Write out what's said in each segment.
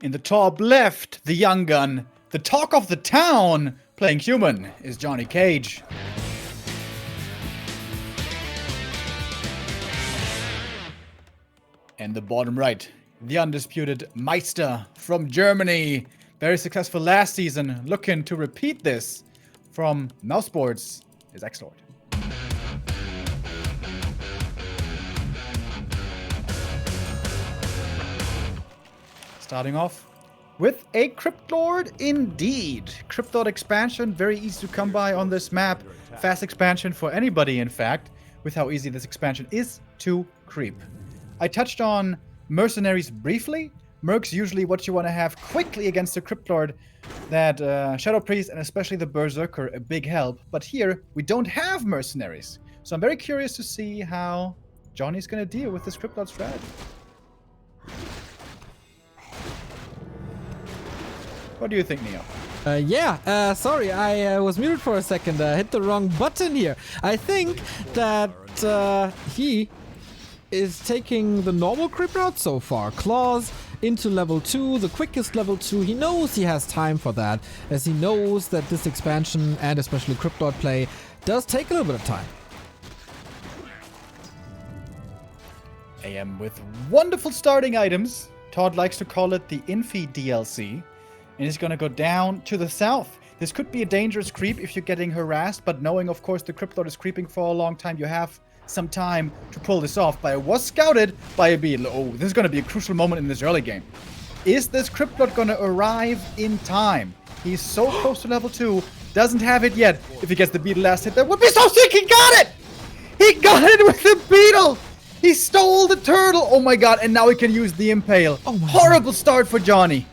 In the top left, the young gun, the talk of the town, playing human, is JohnnyCage. And the bottom right, the undisputed Meister from Germany. Very successful last season, looking to repeat this from Mouseboards, is XlorD. Starting off with a XlorD indeed. XlorD expansion, very easy to come by on this map. Fast expansion for anybody, in fact, with how easy this expansion is to creep. I touched on mercenaries briefly. Merc's usually what you want to have quickly against the XlorD. That Shadow Priest and especially the Berserker, a big help. But here, we don't have mercenaries. So I'm very curious to see how Johnny's going to deal with this XlorD strategy. What do you think, Neo? Sorry, I was muted for a second. Hit the wrong button here. I think that he is taking the normal creep route so far. Claws into level 2, the quickest level 2. He knows he has time for that, as he knows that this expansion, and especially XlorD play, does take a little bit of time. AM with wonderful starting items. Todd likes to call it the Infi DLC. And he's gonna go down to the south. This could be a dangerous creep if you're getting harassed, but knowing, of course, the XlorD is creeping for a long time, you have some time to pull this off. But it was scouted by a beetle. Oh, this is gonna be a crucial moment in this early game. Is this XlorD gonna arrive in time? He's so close to level 2, doesn't have it yet. If he gets the beetle last hit, that would be so sick. He got it! He got it with the beetle! He stole the turtle! Oh my god, and now he can use the impale. Oh my Horrible start for Johnny.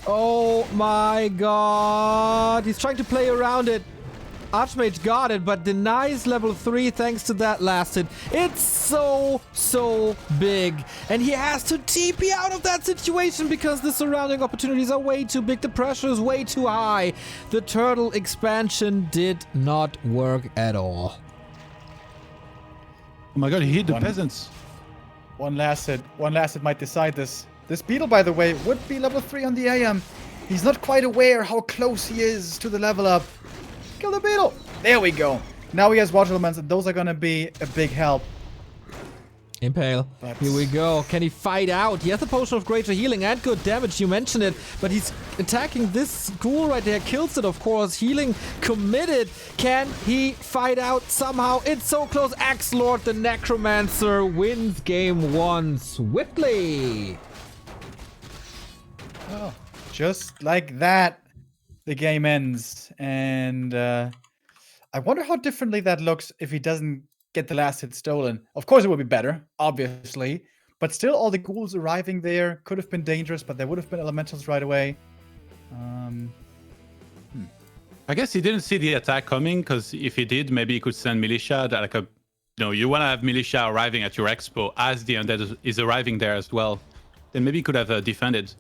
Oh my god. He's trying to play around it. Archmage got it, but denies level 3 thanks to that last hit. It's so big. And he has to TP out of that situation because the surrounding opportunities are way too big. The pressure is way too high. The turtle expansion did not work at all. Oh my god, he hit the peasants. One last hit might decide this. This beetle, by the way, would be level 3 on the AM. He's not quite aware how close he is to the level up. Kill the beetle. There we go. Now he has water elements, and those are going to be a big help. Impale. Here we go. Can he fight out? He has the potion of greater healing and good damage. You mentioned it, but he's attacking this ghoul right there. Kills it, of course. Healing committed. Can he fight out somehow? It's so close. XlorD, the Necromancer, wins game 1 swiftly. Oh, just like that, the game ends. And I wonder how differently that looks if he doesn't get the last hit stolen. Of course, it would be better, obviously. But still, all the ghouls arriving there could have been dangerous, but there would have been elementals right away. I guess he didn't see the attack coming, because if he did, maybe he could send militia. That, like a, you want to have militia arriving at your expo as the undead is arriving there as well. Then maybe he could have defended.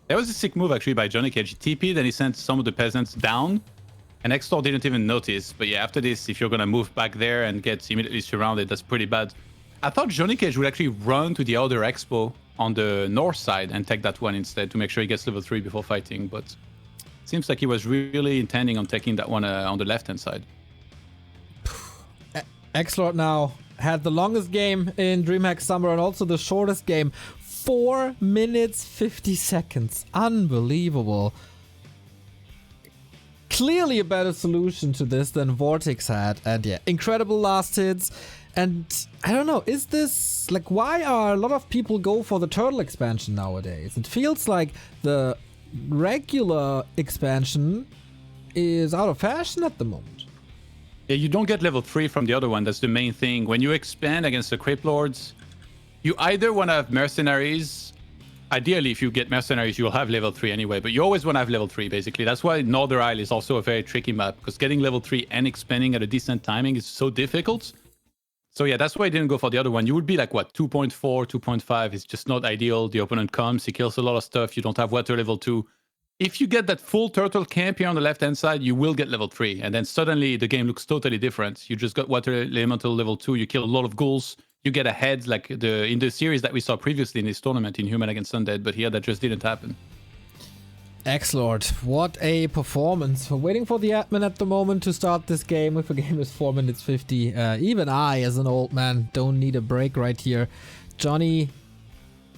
That was a sick move, actually, by JohnnyCage. He TP'd and he sent some of the peasants down. And XlorD didn't even notice. But yeah, after this, if you're going to move back there and get immediately surrounded, that's pretty bad. I thought JohnnyCage would actually run to the other expo on the north side and take that one instead to make sure he gets level 3 before fighting. But it seems like he was really intending on taking that one on the left-hand side. XlorD now had the longest game in DreamHack Summer and also the shortest game. 4 minutes 50 seconds. Unbelievable. Clearly a better solution to this than Vortex had. And yeah, incredible last hits. And I don't know, is this like, why are a lot of people go for the turtle expansion nowadays? It feels like the regular expansion is out of fashion at the moment. Yeah, you don't get level 3 from the other one. That's the main thing. When you expand against the Creep Lords, you either want to have mercenaries. Ideally, if you get mercenaries, you'll have level 3 anyway, but you always want to have level 3, basically. That's why Northern Isle is also a very tricky map, because getting level 3 and expanding at a decent timing is so difficult. So yeah, that's why I didn't go for the other one. You would be like, what, 2.4, 2.5. It's just not ideal. The opponent comes, he kills a lot of stuff. You don't have water level 2. If you get that full turtle camp here on the left-hand side, you will get level 3. And then suddenly the game looks totally different. You just got water elemental level 2. You kill a lot of ghouls. You get ahead, like in the series that we saw previously in this tournament in Human Against Undead, but here that just didn't happen. XlorD, what a performance. We're waiting for the admin at the moment to start this game. If the game is 4 minutes 50, even I, as an old man, don't need a break right here. Johnny,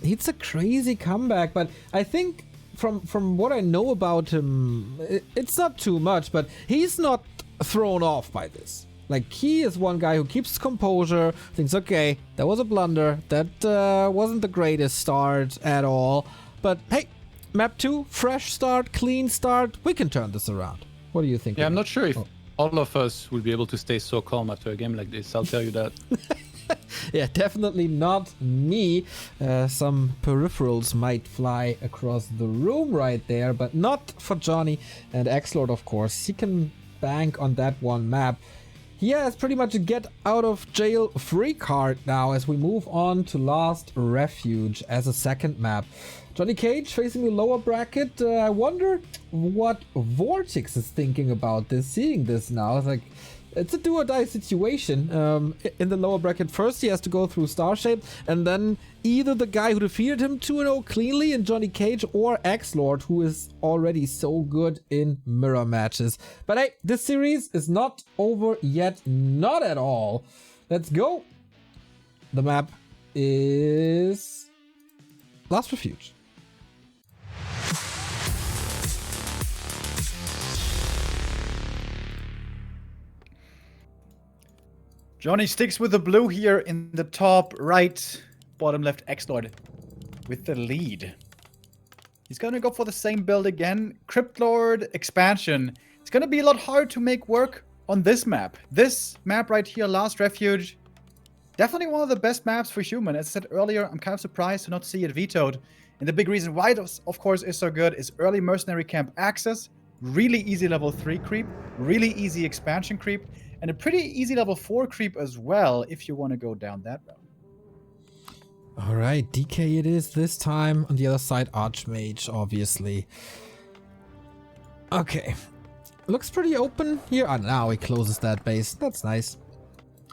it's a crazy comeback, but I think from what I know about him, it's not too much, but he's not thrown off by this. Like, he is one guy who keeps his composure, thinks, okay, that was a blunder, that wasn't the greatest start at all, but hey, map 2, fresh start, clean start, we can turn this around. What do you think? Yeah, I'm not sure if all of us will be able to stay so calm after a game like this, I'll tell you that. Yeah, definitely not me. Some peripherals might fly across the room right there, but not for Johnny and XlorD, of course. He can bank on that one map. He has pretty much a get out of jail free card now as we move on to Last Refuge as a second map. JohnnyCage facing the lower bracket. I wonder what Vortex is thinking about this, seeing this now. It's like, it's a do or die situation. In the lower bracket, first he has to go through Starshape, and then either the guy who defeated him 2-0 cleanly in JohnnyCage or XlorD, who is already so good in mirror matches. But hey, this series is not over yet, not at all. Let's go. The map is Last Refuge. Johnny sticks with the blue here in the top right, bottom left XlorD with the lead. He's gonna go for the same build again. XlorD expansion. It's gonna be a lot hard to make work on this map. This map right here, Last Refuge, definitely one of the best maps for human. As I said earlier, I'm kind of surprised to not see it vetoed. And the big reason why it, of course, is so good is early mercenary camp access, really easy level 3 creep, really easy expansion creep, and a pretty easy level 4 creep as well if you want to go down that route. All right, DK it is this time. On the other side, Archmage, obviously. Okay. Looks pretty open here. Ah, now he closes that base. That's nice.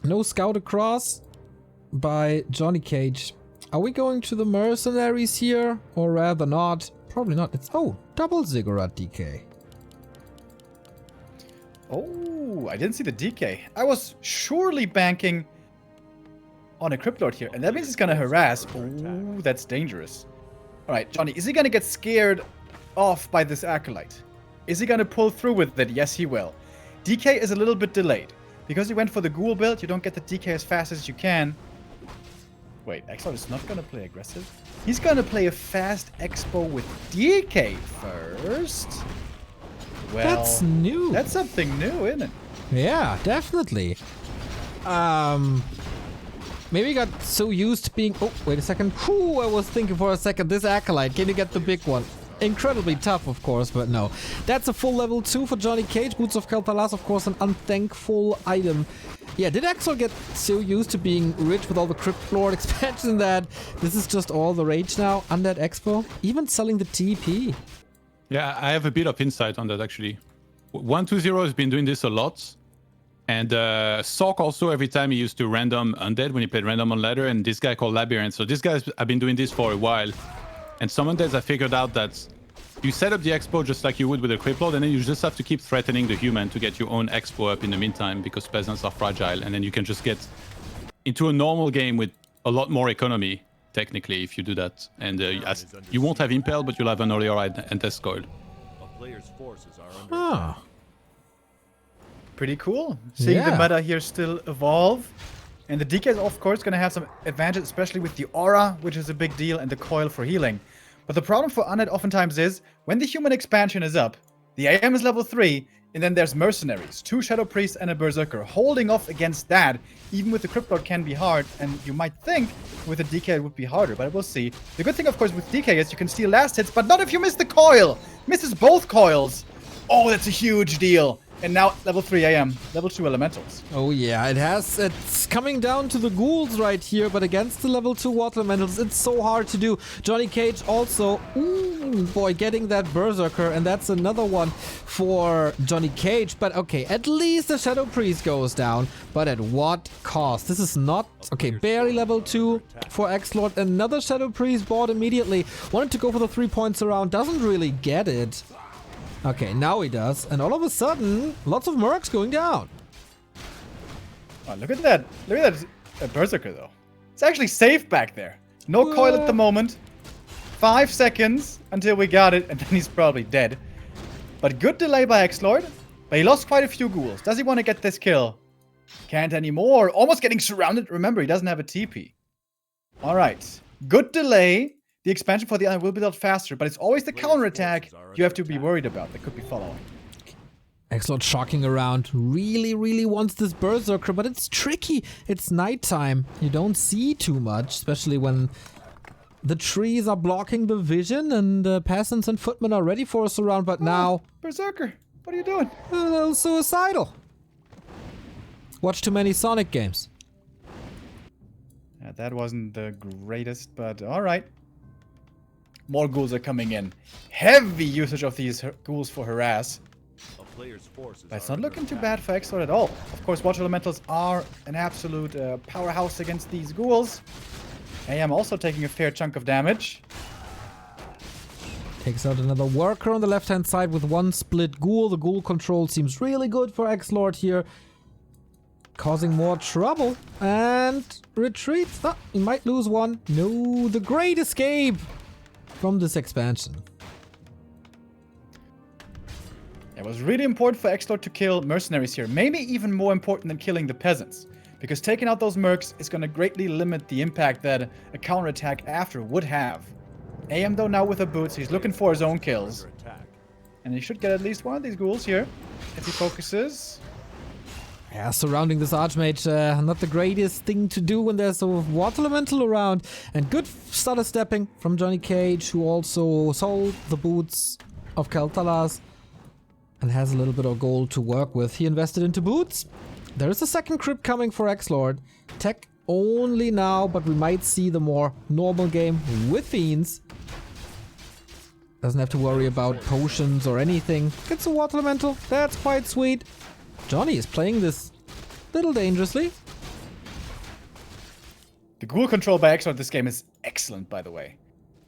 No scout across by JohnnyCage. Are we going to the mercenaries here? Or rather not? Probably not. It's, oh, double ziggurat DK. Oh, I didn't see the DK. I was surely banking on a XlorD here, and that means he's gonna harass. Oh, that's dangerous. All right, Johnny, is he gonna get scared off by this Acolyte? Is he gonna pull through with it? Yes, he will. DK is a little bit delayed. Because he went for the ghoul build, you don't get the DK as fast as you can. Wait, XlorD is not gonna play aggressive? He's gonna play a fast expo with DK first. Well, that's new. That's something new, isn't it? Yeah, definitely. Maybe he got so used to being... Oh, wait a second. Whew, I was thinking for a second. This Acolyte, can you get the big one? Incredibly tough, of course, but no. That's a full level 2 for JohnnyCage. Boots of Kel'Thalas, of course, an unthankful item. Yeah, did XlorD get so used to being rich with all the XlorD expansion that this is just all the rage now? Undead Expo? Even selling the TP? Yeah, I have a bit of insight on that, actually. 120 has been doing this a lot. And Sork also, every time he used to random undead when he played random on ladder, and this guy called Labyrinth. So these guys have been doing this for a while. And some undeads have figured out that you set up the expo just like you would with a Cripplord, and then you just have to keep threatening the human to get your own expo up in the meantime, because peasants are fragile, and then you can just get into a normal game with a lot more economy, technically, if you do that. And you won't have Impel, but you'll have an earlier and test coil. Ah. Pretty cool. Seeing the meta here still evolve. And the DK is, of course, going to have some advantage, especially with the aura, which is a big deal, and the coil for healing. But the problem for Undead oftentimes is, when the human expansion is up, the AM is level 3, and then there's mercenaries, 2 Shadow Priests and a Berserker. Holding off against that, even with the XlorD, can be hard, and you might think with the DK it would be harder, but we'll see. The good thing, of course, with DK is you can steal last hits, but not if you miss the coil! Misses both coils! Oh, that's a huge deal! And now level 3 AM, level 2 elementals. Oh yeah, it's coming down to the ghouls right here, but against the level 2 water elementals, it's so hard to do. JohnnyCage also, ooh boy, getting that berserker, and that's another one for JohnnyCage. But okay, at least the Shadow Priest goes down, but at what cost? This is not, okay, barely level 2 for XlorD. Another Shadow Priest bought immediately. Wanted to go for the 3 points around, doesn't really get it. Okay, now he does, and all of a sudden, lots of mercs going down. Oh, look at that. Look at that berserker, though. It's actually safe back there. No coil at the moment. 5 seconds until we got it, and then he's probably dead. But good delay by XlorD. But he lost quite a few ghouls. Does he want to get this kill? Can't anymore. Almost getting surrounded. Remember, he doesn't have a TP. All right. Good delay. The expansion for the island will be built faster, but it's always the counterattack you have to be worried about. That could be following. XlorD shocking around. Really wants this berserker, but it's tricky. It's nighttime. You don't see too much, especially when the trees are blocking the vision and peasants and footmen are ready for a surround, but now... Berserker, what are you doing? A little suicidal. Watch too many Sonic games. Yeah, that wasn't the greatest, but alright. More ghouls are coming in. Heavy usage of these ghouls for harass. But it's not looking too bad for XlorD at all. Of course, Water Elementals are an absolute powerhouse against these ghouls. AM also taking a fair chunk of damage. Takes out another worker on the left-hand side with one split ghoul. The ghoul control seems really good for XlorD here. Causing more trouble. And retreats. Oh, he might lose one. No, the great escape from this expansion. It was really important for XlorD to kill mercenaries here. Maybe even more important than killing the peasants. Because taking out those mercs is going to greatly limit the impact that a counterattack after would have. AM though now with the boots, he's looking for his own kills. And he should get at least one of these ghouls here. If he focuses. Yeah, surrounding this Archmage, not the greatest thing to do when there's a water elemental around. And good stutter stepping from JohnnyCage, who also sold the boots of Keltalas and has a little bit of gold to work with. He invested into boots. There is a second crypt coming for XlorD. Tech only now, but we might see the more normal game with Fiends. Doesn't have to worry about potions or anything. Gets a water elemental. That's quite sweet. Johnny is playing this a little dangerously. The ghoul control by XlorD this game is excellent, by the way.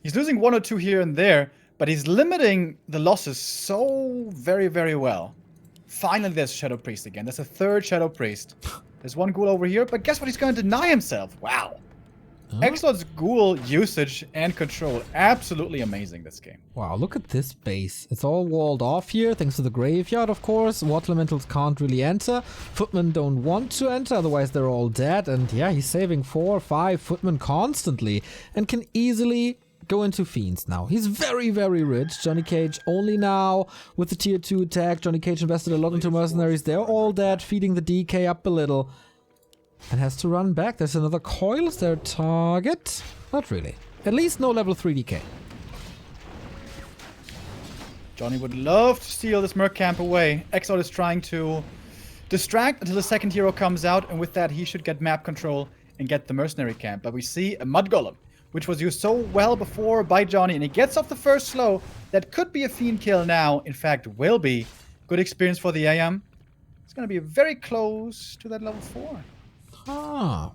He's losing 1 or 2 here and there, but he's limiting the losses so very well. Finally, there's Shadow Priest again. There's a third Shadow Priest. There's one ghoul over here, but guess what? He's going to deny himself. Wow. XlorD's ghoul usage and control, absolutely amazing this game. Wow, look at this base. It's all walled off here, thanks to the graveyard, of course. Water elementals can't really enter. Footmen don't want to enter, otherwise they're all dead. And yeah, he's saving 4 or 5 footmen constantly and can easily go into Fiends now. He's very rich. JohnnyCage only now with the tier 2 attack. JohnnyCage invested a lot into mercenaries. They're all dead, feeding the DK up a little. And has to run back. There's another coil. Is there a target? Not really. At least no level 3 DK. Johnny would love to steal this merc camp away. XlorD is trying to distract until the second hero comes out, and with that he should get map control and get the mercenary camp. But we see a mud golem, which was used so well before by Johnny, and he gets off the first slow. That could be a fiend kill now. In fact, will be. Good experience for the AM. It's going to be very close to that level 4. Ah,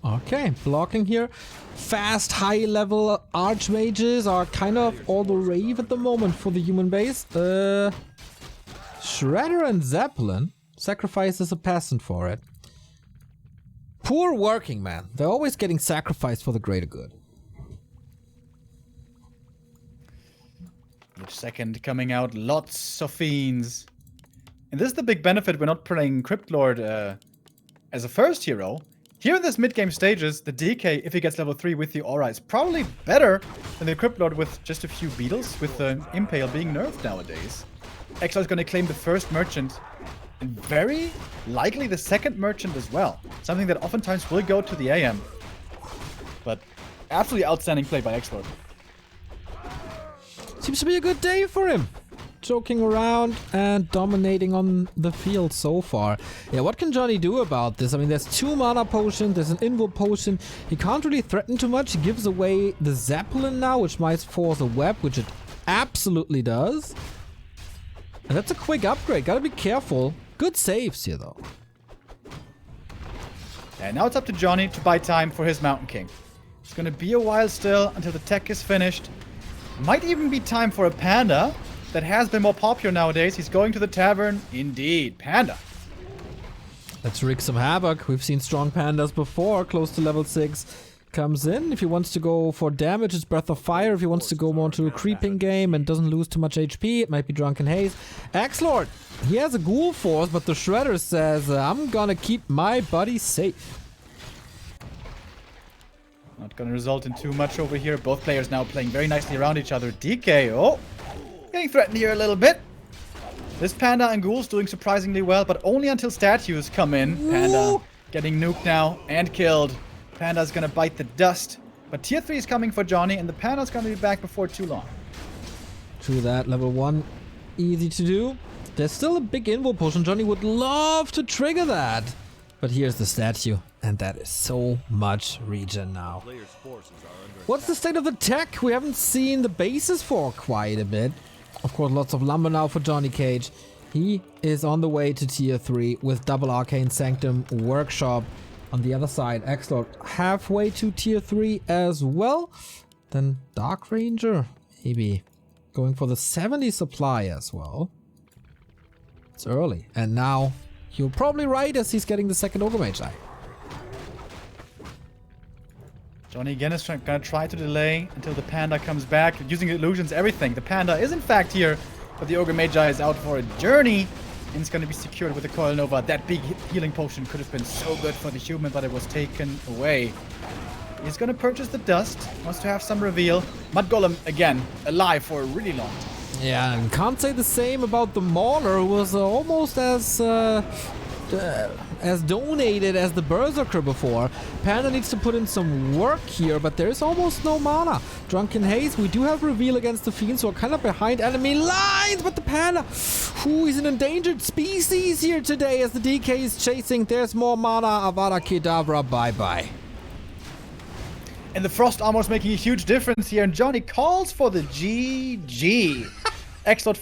okay. Blocking here. Fast, high-level archmages are kind of all the rave at the moment for the human base. Shredder and Zeppelin sacrifices a peasant for it. Poor working man. They're always getting sacrificed for the greater good. Each second coming out, lots of fiends. And this is the big benefit. We're not playing XlorD as a first hero. Here in this mid-game stages, the DK, if he gets level 3 with the aura, is probably better than the XlorD with just a few beetles, with the Impale being nerfed nowadays. XlorD is going to claim the first merchant, and very likely the second merchant as well. Something that oftentimes will go to the AM. But absolutely outstanding play by XlorD. Seems to be a good day for him. joking around and dominating on the field so far. Yeah, what can Johnny do about this? I mean, there's 2 mana potions, there's an invul potion. He can't really threaten too much. He gives away the Zeppelin now, which might force a web, which it absolutely does. And that's a quick upgrade. Gotta be careful. Good saves here, though. And now it's up to Johnny to buy time for his Mountain King. It's going to be a while still until the tech is finished. Might even be time for a Panda that has been more popular nowadays. He's going to the tavern. Indeed, Panda. Let's wreak some havoc. We've seen strong pandas before, close to level 6. Comes in. If he wants to go for damage, it's Breath of Fire. If he wants to go more into a creeping game and doesn't lose too much HP, it might be Drunken Haze. XlorD, he has a Ghoul Force, but the Shredder says, I'm gonna keep my buddy safe. Not gonna result in too much over here. Both players now playing very nicely around each other. DK, oh, getting threatened here a little bit. This Panda and Ghoul's doing surprisingly well, but only until statues come in. Panda getting nuked now and killed. Panda's gonna bite the dust. But tier 3 is coming for Johnny, and the Panda's gonna be back before too long. True that. Level 1, easy to do. There's still a big invul potion. Johnny would love to trigger that. But here's the statue, and that is so much regen now. What's the state of the tech? We haven't seen the bases for quite a bit. Of course, lots of lumber now for JohnnyCage. He is on the way to tier 3 with double Arcane Sanctum Workshop. On the other side, XlorD halfway to tier 3 as well. Then Dark Ranger, maybe going for the 70 supply as well. It's early. And now, you're probably right as he's getting the second Overmage Eye. Johnny again is gonna try to delay until the Panda comes back, using illusions, everything. The Panda is in fact here, but the Ogre Magi is out for a journey. And it's gonna be secured with the Coil Nova. That big healing potion could have been so good for the human, but it was taken away. He's gonna purchase the dust, wants to have some reveal. Mud Golem, again, alive for a really long time. Yeah, and can't say the same about the Mauler, who was almost as donated as the Berserker before. Panda needs to put in some work here, but there's almost no mana. Drunken Haze, we do have reveal against the Fiends, who are kind of behind enemy lines, but the Panda, who is an endangered species here today as the DK is chasing. There's more mana. Avada Kedavra, bye-bye. And the Frost Armor is making a huge difference here, and Johnny calls for the GG. XlorD